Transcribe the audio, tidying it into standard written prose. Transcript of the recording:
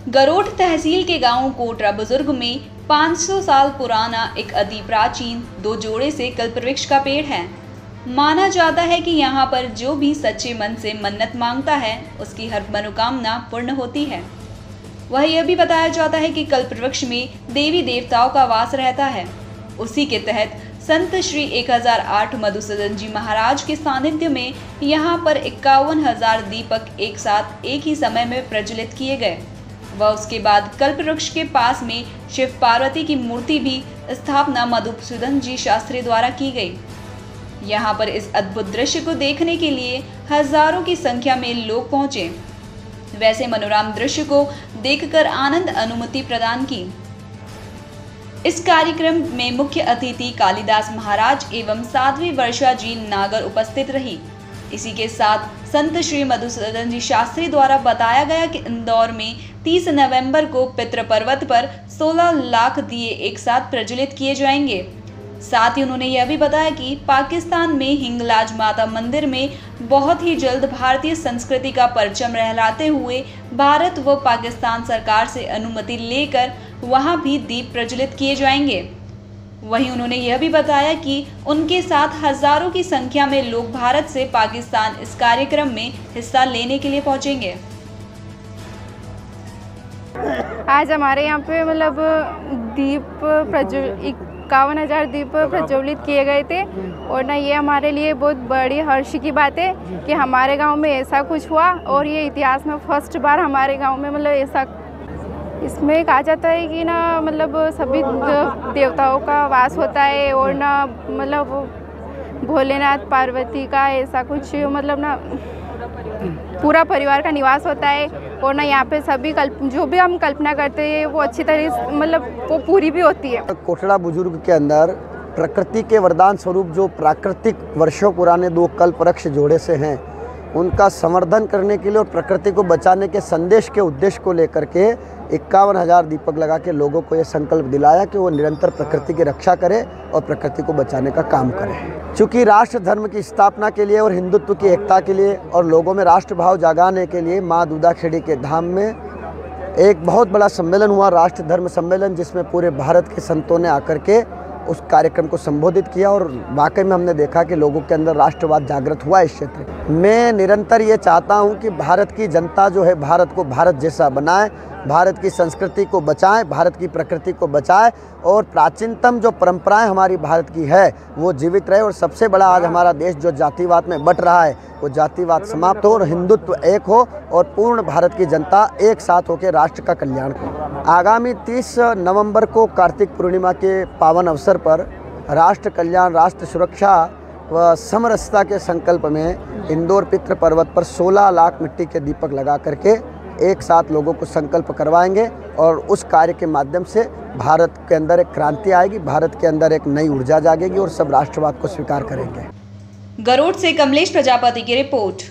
गरोठ तहसील के गांव कोटरा बुजुर्ग में 500 साल पुराना एक अति प्राचीन 2 जोड़े से कल्पवृक्ष का पेड़ है। माना जाता है कि यहाँ पर जो भी सच्चे मन से मन्नत मांगता है उसकी हर मनोकामना पूर्ण होती है। वह यह भी बताया जाता है कि कल्पवृक्ष में देवी देवताओं का वास रहता है। उसी के तहत संत श्री 1008 मधुसूदन जी महाराज के सानिध्य में यहाँ पर 51,000 दीपक एक साथ एक ही समय में प्रज्वलित किए गए। व उसके बाद कल्पवृक्ष के पास में शिव पार्वती की मूर्ति भी स्थापना मधुसूदन जी शास्त्री द्वारा की गई। यहाँ पर इस अद्भुत दृश्य को देखने के लिए हजारों की संख्या में लोग पहुंचे। वैसे मनोरम दृश्य को देखकर आनंद अनुमति प्रदान की। इस कार्यक्रम में मुख्य अतिथि कालिदास महाराज एवं साध्वी वर्षा जी नागर उपस्थित रही। इसी के साथ संत श्री मधुसूदन जी शास्त्री द्वारा बताया गया कि इंदौर में 30 नवंबर को पितृ पर्वत पर 16 लाख दिए एक साथ प्रज्वलित किए जाएंगे। साथ ही उन्होंने यह भी बताया कि पाकिस्तान में हिंगलाज माता मंदिर में बहुत ही जल्द भारतीय संस्कृति का परचम लहराते हुए भारत व पाकिस्तान सरकार से अनुमति लेकर वहां भी दीप प्रज्वलित किए जाएंगे। वहीं उन्होंने यह भी बताया कि उनके साथ हजारों की संख्या में लोग भारत से पाकिस्तान इस कार्यक्रम में हिस्सा लेने के लिए पहुंचेंगे। आज हमारे यहाँ पे मतलब दीप 51,000 दीप प्रज्वलित किए गए थे और ना ये हमारे लिए बहुत बड़ी हर्ष की बात है कि हमारे गांव में ऐसा कुछ हुआ और ये इतिहास में फर्स्ट बार हमारे गांव में मतलब ऐसा। इसमें कहा जाता है कि ना मतलब सभी देवताओं का वास होता है और ना मतलब भोलेनाथ पार्वती का ऐसा कुछ मतलब ना पूरा परिवार का निवास होता है और ना यहाँ पे सभी जो भी हम कल्पना करते हैं वो अच्छी तरह से मतलब वो पूरी भी होती है। कोटरा बुजुर्ग के अंदर प्रकृति के वरदान स्वरूप जो प्राकृतिक वर्षों पुराने 2 कल्पवृक्ष जोड़े से हैं उनका संवर्धन करने के लिए और प्रकृति को बचाने के संदेश के उद्देश्य को लेकर के 51,000 दीपक लगा के लोगों को ये संकल्प दिलाया कि वो निरंतर प्रकृति की रक्षा करे और प्रकृति को बचाने का काम करे। चूँकि राष्ट्र धर्म की स्थापना के लिए और हिंदुत्व की एकता के लिए और लोगों में राष्ट्रभाव जगाने के लिए माँ दूधाखेड़ी के धाम में एक बहुत बड़ा सम्मेलन हुआ, राष्ट्र धर्म सम्मेलन, जिसमें पूरे भारत के संतों ने आकर के उस कार्यक्रम को संबोधित किया और वाकई में हमने देखा कि लोगों के अंदर राष्ट्रवाद जागृत हुआ। इस क्षेत्र मैं निरंतर ये चाहता हूँ कि भारत की जनता जो है भारत को भारत जैसा बनाए, भारत की संस्कृति को बचाएं, भारत की प्रकृति को बचाएं और प्राचीनतम जो परंपराएं हमारी भारत की है वो जीवित रहे। और सबसे बड़ा आज हमारा देश जो जातिवाद में बट रहा है वो जातिवाद समाप्त हो और हिंदुत्व एक हो और पूर्ण भारत की जनता एक साथ होकर राष्ट्र का कल्याण करे। आगामी 30 नवंबर को कार्तिक पूर्णिमा के पावन अवसर पर राष्ट्र कल्याण, राष्ट्र सुरक्षा व समरसता के संकल्प में इंदौर पितृ पर्वत पर 16 लाख मिट्टी के दीपक लगा करके एक साथ लोगों को संकल्प करवाएंगे और उस कार्य के माध्यम से भारत के अंदर एक क्रांति आएगी, भारत के अंदर एक नई ऊर्जा जागेगी और सब राष्ट्रवाद को स्वीकार करेंगे। गरोठ से कमलेश प्रजापति की रिपोर्ट।